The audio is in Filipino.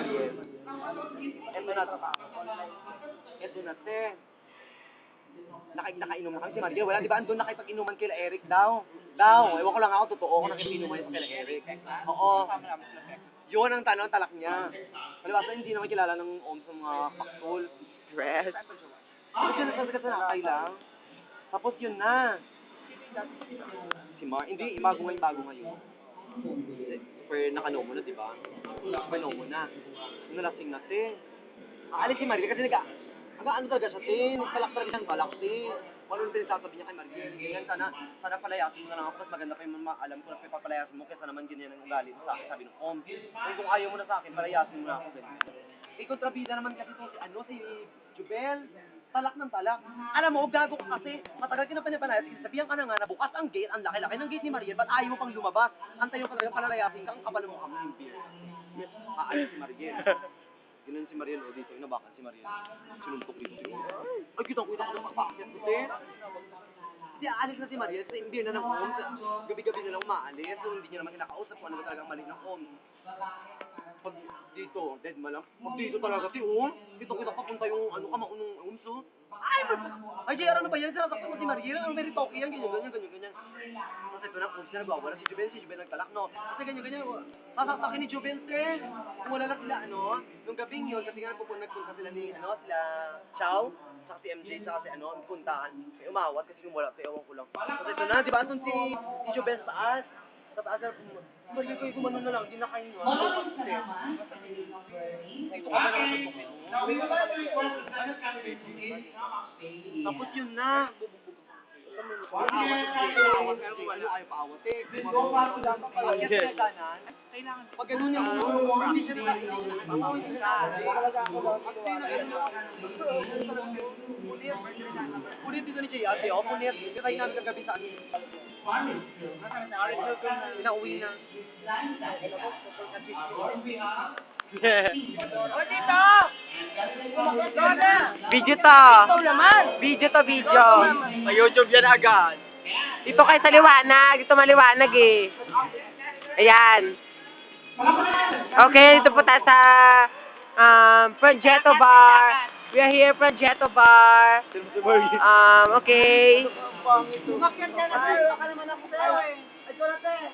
Mariel. Eto na to. Eto na, te. Nakainom na kami si Mariel. Wala, di ba? Andun nakipag-inuman kila Eric daw. Ewan ko lang ako, totoo ako nakipinuman sa kila Eric. Oo. Yun ang tanong, talak niya. Palibasa, hindi naman kilala ng OMS ng mga paktol. Stress. Kasi nasabi ka sa nakay lang. Tapos yun na. Si hindi, bago ngayon. Super nakanomo na, di ba? Super nomo na. Nalasing na, te. Aalis si Maria kasi ano talaga siya, te. Talak talaga siyang balak, te. Walang pinasasabi niya kay Maria. Ganyan, sana palayasin mo na lang ako. Mas maganda pa yung alam ko na papalayasin mo kaysa naman ganyan ang ugali mo sa akin, sabi ng OM. Kung ayaw mo na sa akin, palayasin mo na ako, ganyan. Kontrabida naman kasi si Jubel. Talak ng talak. Alam mo, gago ka kasi. Matagal ka na panapalayas. Sabihan ka na nga na bukas ang gate, ang laki-laki ng gate ni Mariel. Ba't ayaw mo pang lumabas? Antayo ka talaga palalayasin ka, ang kapal mo kami yung beer. Aalis si Mariel. Ganun si Mariel, dito, inabakan si Mariel. Sinuntok dito. Ay, kitang-kita ko na pagpakit ko, te. Kasi aalis na si Mariel, kasi imbir na ng home. Gabi-gabi na lang umaalis, so hindi niya naman kinakausap kung ano ba talagang mali ng home. Pag dito, dead ma lang. Pag dito talaga, kita papunta yung kamaunong home, so. Ay, JR, ano ba yan? Sinasaktan mo si Mariel, very talky yan, ganyan. Kasi ito na, kung siya nagwawala, si Jubel nagtalak, no? Kasi ganyan, sasaktakin ni Jubel, te. Kung wala na sila, nung gabing yun, kasi nga nagpunta sila ni, sila Chow, saka si MJ, saka si, puntahan. May umawat kasi wala, te, ewan ko lang. Kasi ito na, di ba, andun si Jubel sa taas. Sa taas, Mariel, kayo gumano na lang, di na kayo, Tapos yun na. Ayaw paawat eh. Pag ganun niya hindi siya Punit dito ni Jay Ate, punit. Kaya namin kagabi sa akin. Inauwi na. Video to. Video. Sa YouTube yan agad. Dito kayo sa liwanag. Dito maliwanag eh. Ayan. Okay, dito po tayo sa Progetto Bar. We are here, Progetto Bar. Okay. Umakyat ka na tayo. Baka naman ako sa'yo eh. Ay, ko na tayo.